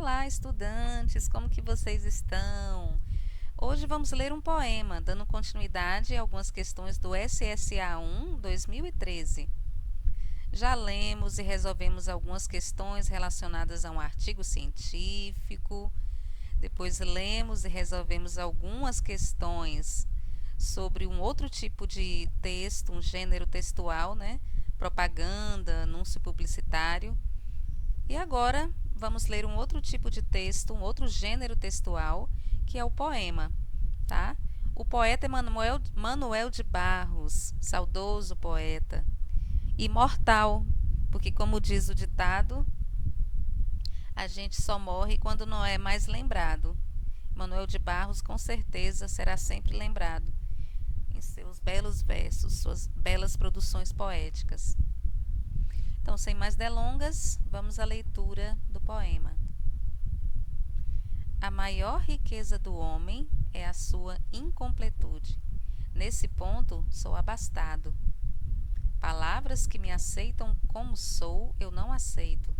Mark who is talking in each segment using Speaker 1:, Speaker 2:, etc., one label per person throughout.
Speaker 1: Olá, estudantes, como que vocês estão? Hoje vamos ler um poema, dando continuidade a algumas questões do SSA 1 2013. Já lemos e resolvemos algumas questões relacionadas a um artigo científico. Depois lemos e resolvemos algumas questões sobre um outro tipo de texto, um gênero textual, né? Propaganda, anúncio publicitário. E agora vamos ler um outro tipo de texto, um outro gênero textual, que é o poema, tá? O poeta é Manuel de Barros, saudoso poeta, imortal, porque como diz o ditado, a gente só morre quando não é mais lembrado. Manuel de Barros com certeza será sempre lembrado em seus belos versos, suas belas produções poéticas. Então, sem mais delongas, vamos à leitura do poema. A maior riqueza do homem é a sua incompletude. Nesse ponto, sou abastado. Palavras que me aceitam como sou, eu não aceito.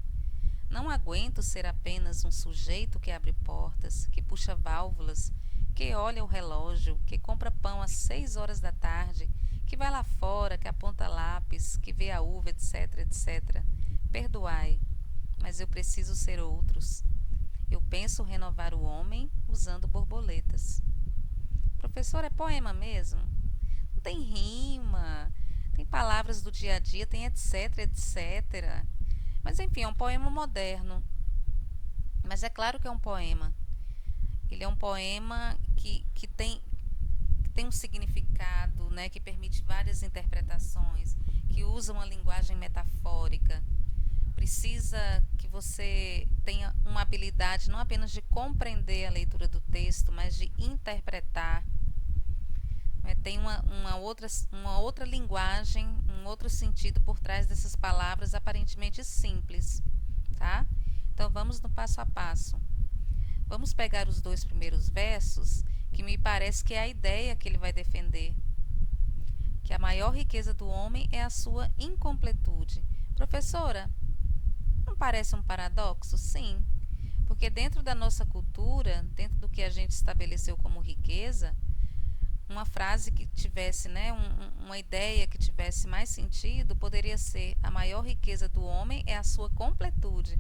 Speaker 1: Não aguento ser apenas um sujeito que abre portas, que puxa válvulas, que olha o relógio, que compra pão às 6 horas da tarde, que vai lá fora, que aponta lápis, que vê a uva, etc, etc. Perdoai, mas eu preciso ser outros. Eu penso renovar o homem usando borboletas. Professor, é poema mesmo? Não tem rima, tem palavras do dia a dia, tem etc, etc. Mas enfim, é um poema moderno. Mas é claro que é um poema. Ele é um poema que tem um significado, né, que permite várias interpretações, que usa uma linguagem metafórica. Precisa que você tenha uma habilidade não apenas de compreender a leitura do texto, mas de interpretar. Tem uma outra linguagem, um outro sentido por trás dessas palavras aparentemente simples, tá? Então vamos no passo a passo. Vamos pegar os dois primeiros versos, que me parece que é a ideia que ele vai defender. Que a maior riqueza do homem é a sua incompletude. Professora, não parece um paradoxo? Sim, porque dentro da nossa cultura, dentro do que a gente estabeleceu como riqueza, uma frase que tivesse, né, uma ideia que tivesse mais sentido poderia ser: a maior riqueza do homem é a sua completude.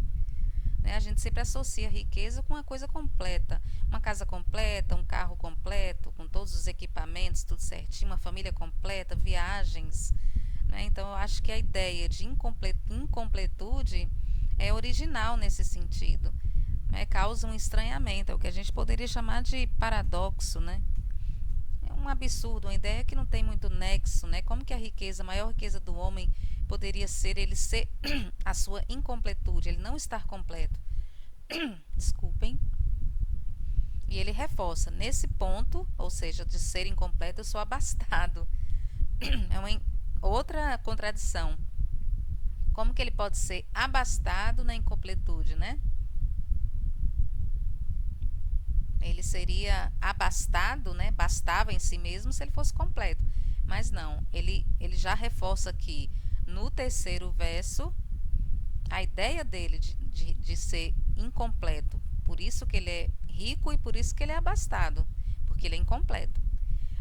Speaker 1: Né? A gente sempre associa riqueza com uma coisa completa, uma casa completa, um carro completo, com todos os equipamentos, tudo certinho, uma família completa, viagens. Né? Então eu acho que a ideia de incompletude é original nesse sentido. Né? Causa um estranhamento, é o que a gente poderia chamar de paradoxo, né? É um absurdo, uma ideia que não tem muito nexo, né? Como que a maior riqueza do homem poderia ser ele ser a sua incompletude, ele não estar completo. Desculpem. E ele reforça, nesse ponto, ou seja, de ser incompleto, eu sou abastado. É uma outra contradição. Como que ele pode ser abastado na incompletude, né? Ele seria abastado, né? Bastava em si mesmo se ele fosse completo. Mas não, ele já reforça aqui no terceiro verso a ideia dele de ser incompleto. Por isso que ele é rico e por isso que ele é abastado, porque ele é incompleto.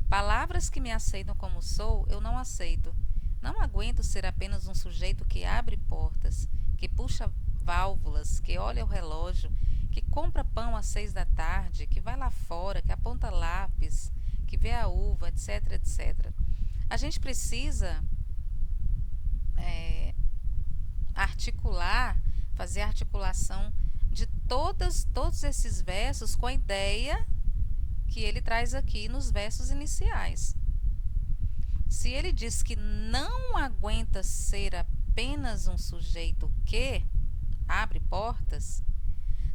Speaker 1: Palavras que me aceitam como sou, eu não aceito. Não aguento ser apenas um sujeito que abre portas, que puxa válvulas, que olha o relógio, que compra pão às 6 da tarde, que vai lá fora, que aponta lápis, que vê a uva, etc, etc. A gente precisa articular, fazer a articulação de todos esses versos com a ideia que ele traz aqui nos versos iniciais. Se ele diz que não aguenta ser apenas um sujeito que abre portas,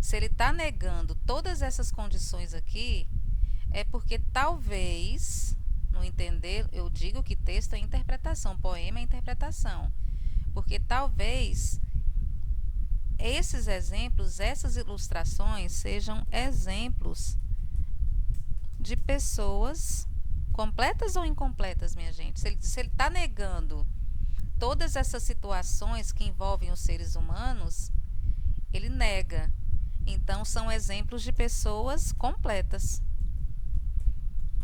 Speaker 1: se ele está negando todas essas condições aqui, é porque talvez, no entender, eu digo que texto é interpretação, poema é interpretação, porque talvez esses exemplos, essas ilustrações sejam exemplos de pessoas completas ou incompletas, minha gente. Se ele está negando todas essas situações que envolvem os seres humanos, ele nega. Então, são exemplos de pessoas completas.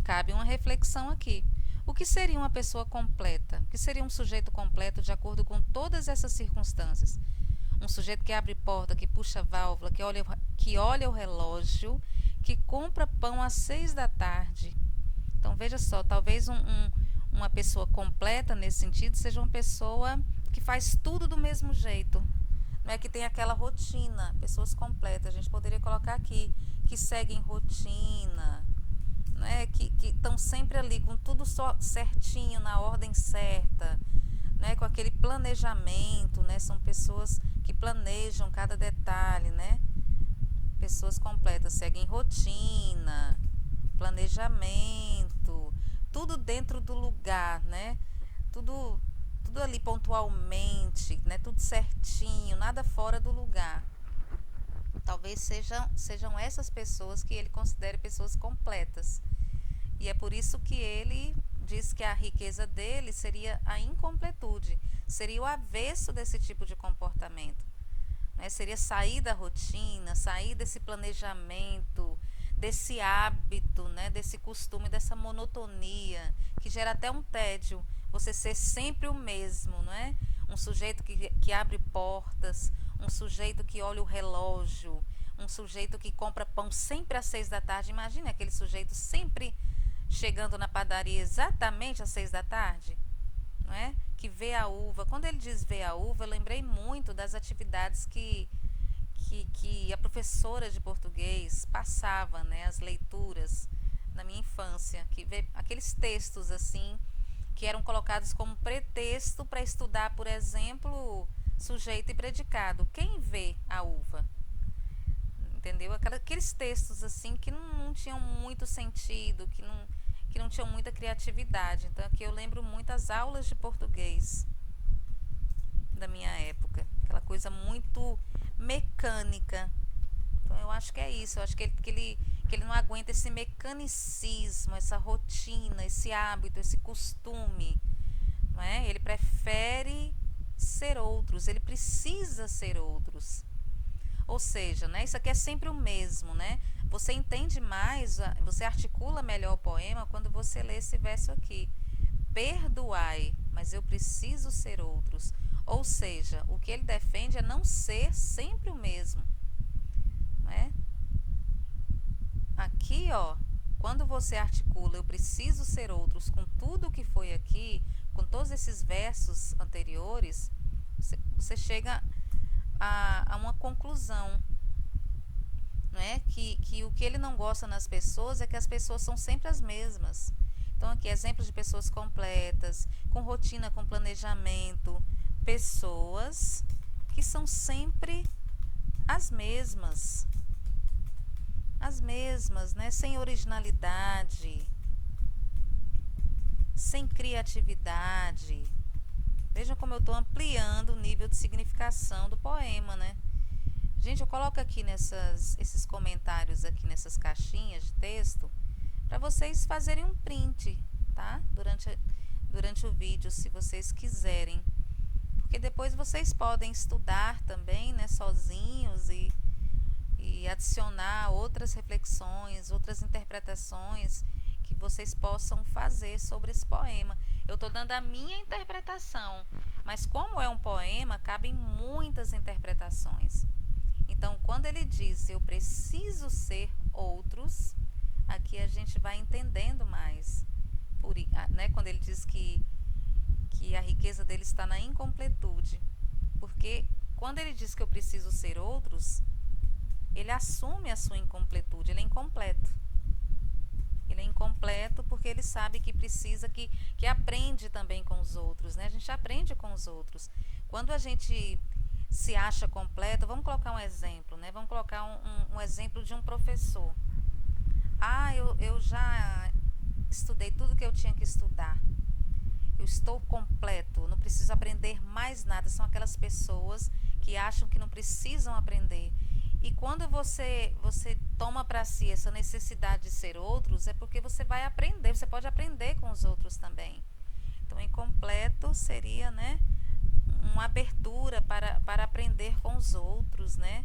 Speaker 1: Cabe uma reflexão aqui. O que seria uma pessoa completa? O que seria um sujeito completo de acordo com todas essas circunstâncias? Um sujeito que abre porta, que puxa válvula, que olha o relógio, que compra pão às 6 da tarde. Então, veja só, talvez uma pessoa completa nesse sentido seja uma pessoa que faz tudo do mesmo jeito. Não é que tem aquela rotina. Pessoas completas, a gente poderia colocar aqui, que seguem rotina, né? Que estão sempre ali com tudo só certinho, na ordem certa, né? Com aquele planejamento, né? São pessoas que planejam cada detalhe, né? Pessoas completas seguem rotina, planejamento, tudo dentro do lugar, né? Tudo ali pontualmente, né? Tudo certinho, nada fora do lugar. Talvez sejam essas pessoas que ele considere pessoas completas. E é por isso que ele diz que a riqueza dele seria a incompletude, seria o avesso desse tipo de comportamento. Né? Seria sair da rotina, sair desse planejamento, desse hábito, né? Desse costume, dessa monotonia, que gera até um tédio, você ser sempre o mesmo, não é? Um sujeito que abre portas, um sujeito que olha o relógio, um sujeito que compra pão sempre às 6 da tarde. Imagina aquele sujeito sempre chegando na padaria exatamente às 6 da tarde, não é? Que vê a uva. Quando ele diz ver a uva, eu lembrei muito das atividades que a professora de português passava, né? As leituras na minha infância, que vê aqueles textos assim, que eram colocados como pretexto para estudar, por exemplo, sujeito e predicado. Quem vê a uva? Entendeu? Aqueles textos assim que não tinham muito sentido, que não tinham muita criatividade. Então aqui eu lembro muito as aulas de português da minha época, aquela coisa muito mecânica. Então eu acho que é isso, eu acho que ele não aguenta esse mecanicismo, essa rotina, esse hábito, esse costume, não é? Ele prefere ser outros, ele precisa ser outros. Ou seja, né, isso aqui é sempre o mesmo, né? Você entende mais, você articula melhor o poema quando você lê esse verso aqui. Perdoai, mas eu preciso ser outros. Ou seja, o que ele defende é não ser sempre o mesmo. Não é? Aqui, ó, quando você articula eu preciso ser outros com tudo que foi aqui, com todos esses versos anteriores, você chega a uma conclusão, não é? Que o que ele não gosta nas pessoas é que as pessoas são sempre as mesmas. Então aqui exemplos de pessoas completas, com rotina, com planejamento, pessoas que são sempre as mesmas, né? Sem originalidade, sem criatividade. Vejam como eu estou ampliando o nível de significação do poema, né? Gente, eu coloco aqui esses comentários aqui nessas caixinhas de texto para vocês fazerem um print, tá? Durante o vídeo, se vocês quiserem. Porque depois vocês podem estudar também, né, sozinhos e adicionar outras reflexões, outras interpretações que vocês possam fazer sobre esse poema. Eu estou dando a minha interpretação, mas como é um poema, cabem muitas interpretações. Então, quando ele diz eu preciso ser outros, aqui a gente vai entendendo mais. Né, quando ele diz que a riqueza dele está na incompletude. Porque quando ele diz que eu preciso ser outros, ele assume a sua incompletude, ele é incompleto. Ele é incompleto porque ele sabe que precisa, que aprende também com os outros, né? A gente aprende com os outros. Quando a gente se acha completo, vamos colocar um exemplo, né? Vamos colocar um exemplo de um professor. Eu já estudei tudo que eu tinha que estudar. Eu estou completo, não preciso aprender mais nada. São aquelas pessoas que acham que não precisam aprender. E quando você toma para si essa necessidade de ser outros, é porque você vai aprender, você pode aprender com os outros também. Então, incompleto seria, né, uma abertura para aprender com os outros, né?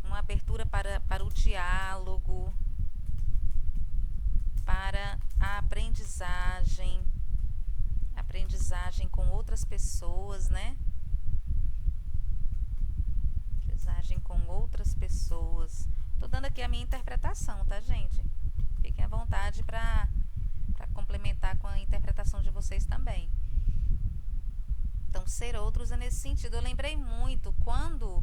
Speaker 1: uma abertura para o diálogo, para a aprendizagem com outras pessoas, né? Aprendizagem com outras pessoas. Tô dando aqui a minha interpretação, tá, gente? Fiquem à vontade para complementar com a interpretação de vocês também. Então, ser outros é nesse sentido. Eu lembrei muito quando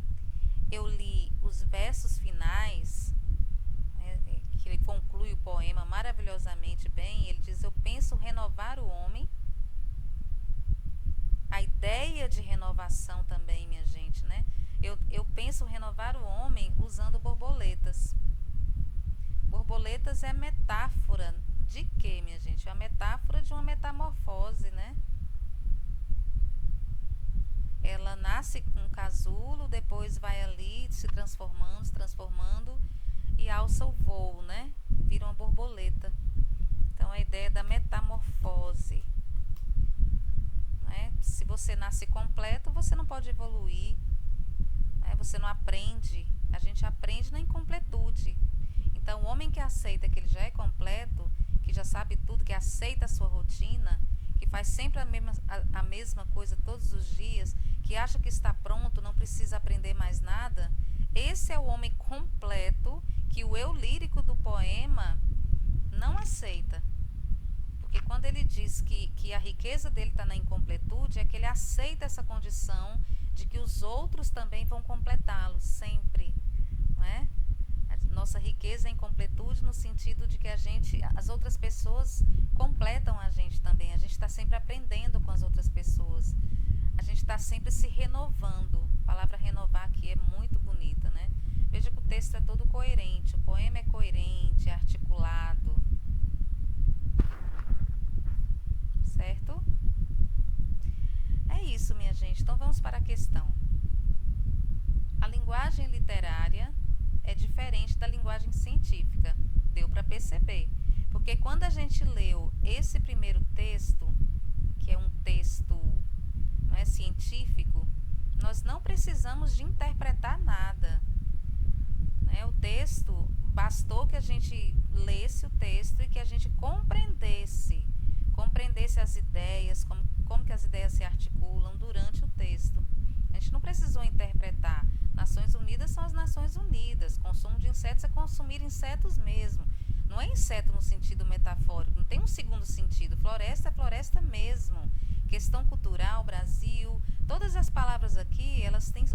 Speaker 1: eu li os versos finais, né, que ele conclui o poema maravilhosamente bem. Ele diz: eu penso renovar o homem. A ideia de renovação também, minha gente, né? Eu penso renovar o homem usando borboletas. Borboletas é metáfora de quê, minha gente? É a metáfora de uma metamorfose, né? Ela nasce com um casulo, depois vai ali se transformando e alça o voo, né? Vira uma borboleta. Então a ideia da metamorfose, né? Se você nasce completo, você não pode evoluir, né? Você não aprende. A gente aprende na incompletude. Então o homem que aceita que ele já é completo, que já sabe tudo, que aceita a sua rotina, que faz sempre a mesma coisa todos os dias, que acha que está pronto, não precisa aprender mais nada, esse é o homem completo que o eu lírico do poema não aceita. Porque quando ele diz que a riqueza dele está na incompletude, é que ele aceita essa condição de que os outros também vão completá-lo sempre, não é? Nossa riqueza é incompletude no sentido de que as outras pessoas completam a gente também. A gente está sempre aprendendo com as outras pessoas. A gente está sempre se renovando. A palavra renovar aqui é muito bonita, né? Veja que o texto é todo coerente. O poema é coerente, é articulado. Certo? É isso, minha gente. Então vamos para a questão. A linguagem literária é diferente da linguagem científica. Deu para perceber. Porque quando a gente leu esse primeiro texto, que é um texto, não é, científico, nós não precisamos de interpretar nada, né? O texto, bastou que a gente lesse o texto e que a gente compreendesse as ideias, como que as ideias se articulam durante o texto. A gente não precisou interpretar. Nações Unidas são as Nações Unidas. Consumo de insetos é consumir insetos mesmo. Não é inseto no sentido metafórico, não tem um segundo sentido. Floresta é floresta mesmo. Questão cultural, Brasil, todas as palavras aqui, elas têm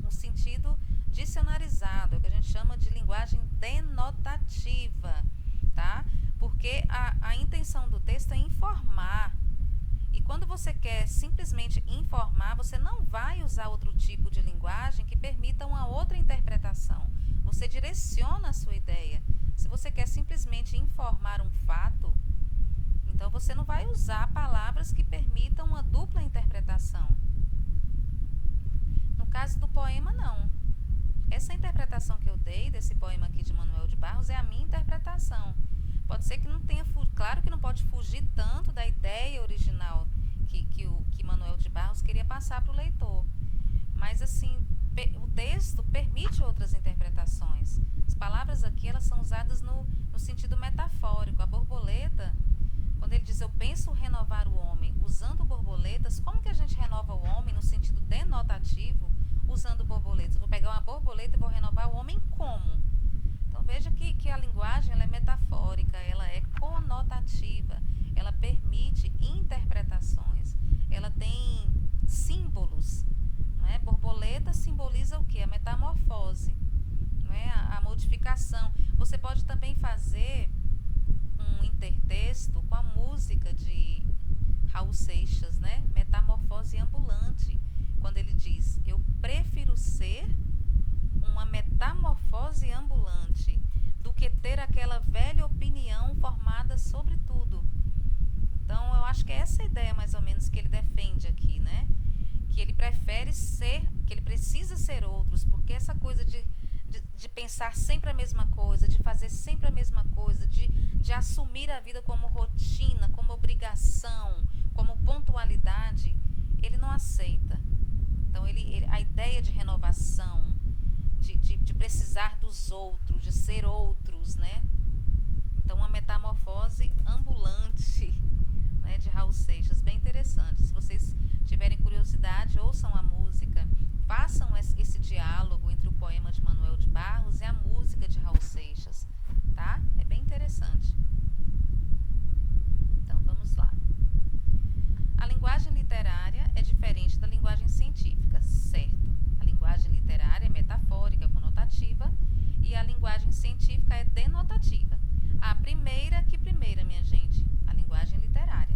Speaker 1: um sentido dicionarizado, é o que a gente chama de linguagem denotativa, tá? Porque a intenção do texto é informar. E quando você quer simplesmente informar, você não vai usar outro tipo de linguagem que permita uma outra interpretação. Você direciona a sua ideia. Se você quer simplesmente informar um fato, então você não vai usar palavras que permitam uma dupla interpretação. No caso do poema, não. Essa interpretação que eu dei desse poema aqui de Manuel de Barros é a minha interpretação. Pode ser que não tenha, claro que não pode fugir tanto da ideia original que Manuel de Barros queria passar para o leitor. Mas assim, o texto permite outras interpretações. As palavras aqui, elas são usadas no sentido metafórico. A borboleta, quando ele diz eu penso renovar o homem usando borboletas, como que a gente renova o homem no sentido denotativo usando borboletas? Vou pegar uma borboleta e vou renovar o homem como? Então veja que a linguagem, ela é metafórica, ela é conotativa, ela permite interpretações, ela tem símbolos, não é? Borboleta simboliza o quê? A metamorfose, não é? A modificação. Você pode também fazer um intertexto com a música de Raul Seixas, né? Metamorfose ambulante, quando ele diz eu prefiro ser uma metamorfose ambulante do que ter aquela velha opinião formada sobre tudo. Então eu acho que é essa ideia mais ou menos que ele defende aqui, né? Que ele prefere ser, que ele precisa ser outros, porque essa coisa de pensar sempre a mesma coisa, de fazer sempre a mesma coisa, de assumir a vida como rotina, como obrigação, como pontualidade, ele não aceita. Então a ideia de renovação, de precisar dos outros, de ser outros, né? Então, uma metamorfose ambulante, né, de Raul Seixas, bem interessante. Se vocês tiverem curiosidade, ouçam a música, façam esse diálogo entre o poema de Manuel de Barros e a música de Raul Seixas, tá? É bem interessante. Então, vamos lá. A linguagem literária é diferente da linguagem científica, certo? A linguagem literária é metafórica, conotativa, e a linguagem científica é denotativa. A primeira, minha gente? A linguagem literária.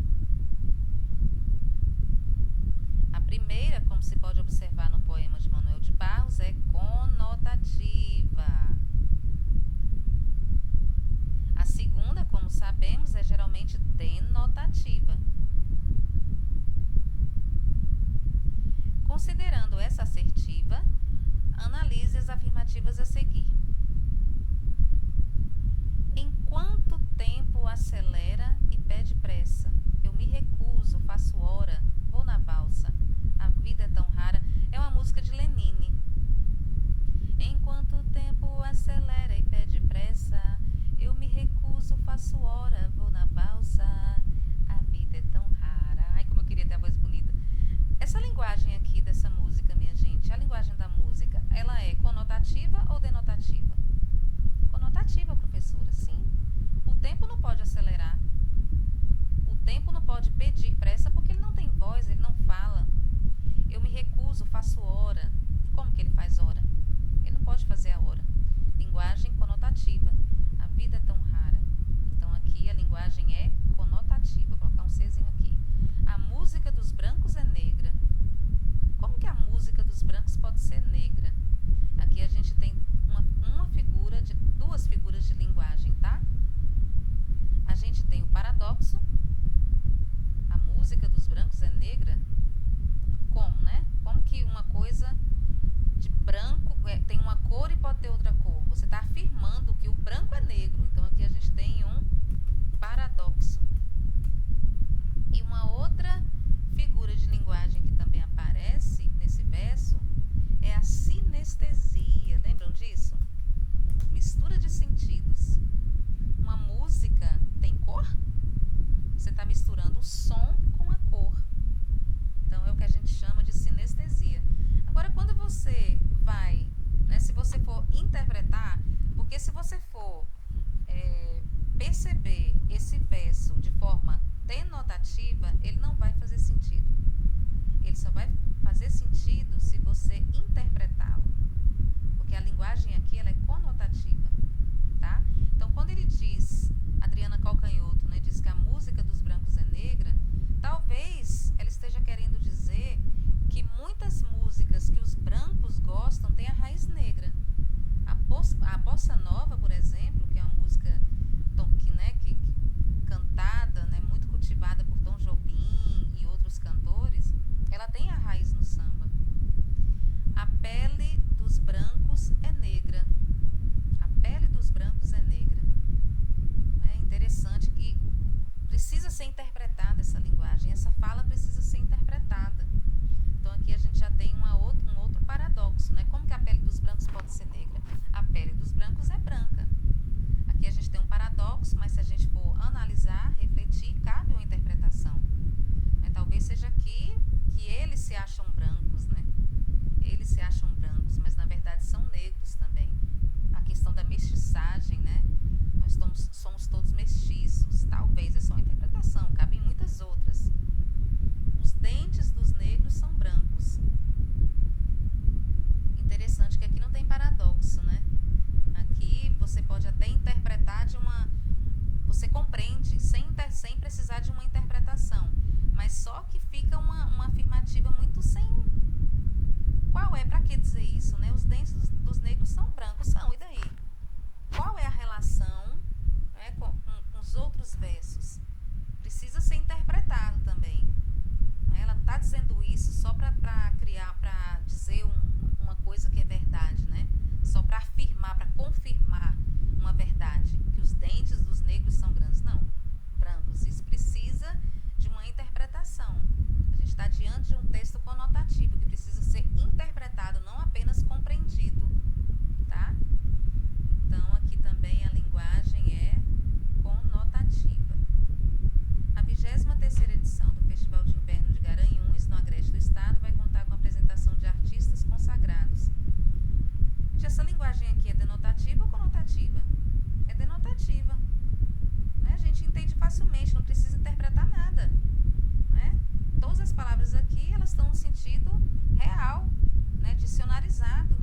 Speaker 1: A primeira, como se pode observar no poema de Manuel de Barros, é conotativa. A segunda, como sabemos, é geralmente denotativa. Considerando essa assertiva, analise as afirmativas a seguir. Em quanto tempo acelera e pede pressa? Eu me recuso, faço hora, vou na valsa. A vida é tão rara. É uma música de Lenine. Em quanto tempo acelera e pede pressa? Eu me recuso, faço hora, vou na valsa. A vida é tão rara. Ai, como eu queria ter a voz bonita. Essa linguagem aqui dessa música, minha gente, a linguagem da música, ela é conotativa ou denotativa? Conotativa, professora, sim. O tempo não pode acelerar. O tempo não pode pedir pressa porque ele não tem voz, ele não fala. Eu me recuso, faço hora. Como que ele faz hora? Ele não pode fazer a hora. Linguagem conotativa. A vida é tão rara. Então aqui a linguagem é conotativa. Vou colocar um Czinho aqui. A música dos brancos é negra. Como que a música dos brancos pode ser negra? Aqui a gente tem duas figuras de linguagem, tá? A gente tem o paradoxo. A música dos brancos é negra. Como, né? Como que uma coisa de branco tem uma cor e pode ter outra cor? Você está afirmando que o branco é negro. Então aqui a gente tem um paradoxo. E uma outra figura de linguagem que também aparece nesse verso é a sinestesia. Lembram disso? Mistura de sentidos. Uma música tem cor? Você está misturando o som com a cor. Então é o que a gente chama de sinestesia. Agora, quando você vai, né, se você for interpretar, porque se você for perceber esse verso de forma denotativa, ele não vai fazer sentido. Ele só vai fazer sentido se você interpretá-lo. Porque a linguagem aqui ela é conotativa, tá? Então, quando ele diz, Adriana Calcanhoto, né, diz que a música dos brancos é negra, talvez ela esteja querendo dizer que muitas músicas que os brancos gostam têm a raiz negra. A bossa nova, por exemplo, que é uma música que cantada, né, muito cultivada por Tom Jobim e outros cantores, ela tem a raiz no samba. A pele dos brancos é negra. A pele dos brancos é negra. É interessante que precisa ser interpretada essa linguagem, essa fala precisa ser interpretada. Então aqui a gente já tem um outro paradoxo, né? Como que a pele dos brancos pode ser negra? A pele dos brancos é branca. Aqui a gente tem um paradoxo, mas se a gente for analisar, refletir, cabe uma interpretação. Talvez seja aqui que eles se acham brancos, né? Eles se acham brancos, mas na verdade são negros também. A questão da mestiçagem, né? Nós somos todos mestiços. Talvez, é só uma interpretação, cabem muitas outras. Os dentes dos negros são brancos. Interessante que aqui não tem paradoxo, né? Aqui você pode até interpretar você compreende sem precisar de uma interpretação. Mas só que fica uma afirmativa muito sem... Qual é? Pra que dizer isso, né? Os dentes dos negros são brancos. São, e daí? Qual é a relação, né, com os outros versos? linguagem aqui é denotativa ou conotativa? É denotativa. Né? A gente entende facilmente, não precisa interpretar nada. Né? Todas as palavras aqui, elas estão no sentido real, né? Dicionarizado.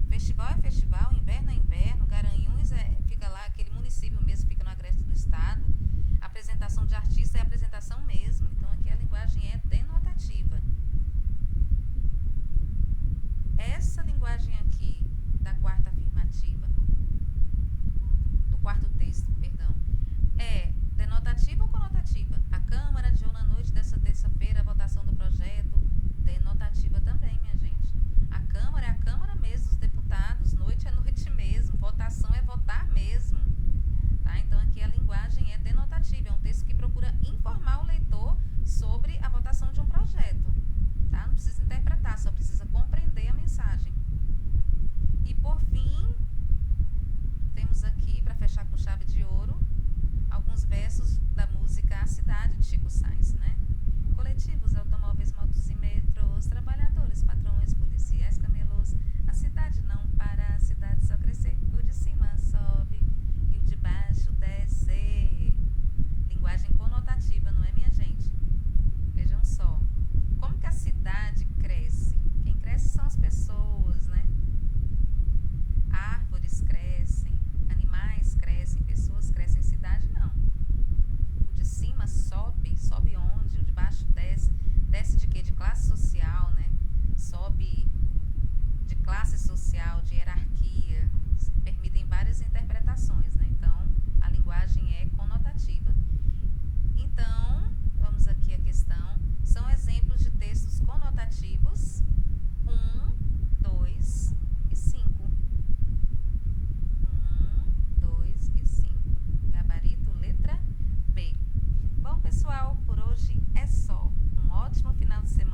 Speaker 1: Festival é festival, inverno é inverno, Garanhuns fica lá, aquele município mesmo, fica no agreste do estado. A apresentação de artista é apresentação mesmo. Então aqui a linguagem é denotativa. Essa linguagem aqui da quarta afirmativa, do quarto texto, perdão, é denotativa ou conotativa? A Câmara adiou na noite dessa terça-feira a votação do projeto. Denotativa também, minha gente. A Câmara é a Câmara mesmo, os deputados. Noite é noite mesmo. Votação é votar mesmo. Tá? Então aqui a linguagem é denotativa. É um texto que procura informar o leitor sobre a votação de um projeto. Tá? Não precisa interpretar, só precisa compreender a mensagem. E por fim, temos aqui, para fechar com chave de ouro, alguns versos da música A Cidade, de Chico Sainz, né? Coletivos, automóveis, motos e metrôs, trabalhadores, patrões, policiais, camelôs. A cidade não para, a cidade só crescer. O de cima sobe e o de baixo desce. Linguagem conotativa, não é, minha gente? Vejam só. Como que a cidade cresce? Quem cresce são as pessoas, né? Árvores crescem, animais crescem, pessoas crescem, cidade não. O de cima sobe, sobe onde? O de baixo desce. Desce de quê? De classe social, né? Sobe de classe social, de hierarquia. Permitem várias interpretações, né? Então, a linguagem é conotativa. Então, vamos aqui à questão. São exemplos de textos conotativos 1, 2 e 5. 1, 2 e 5. Gabarito, letra B. Bom, pessoal, por hoje é só. Um ótimo final de semana.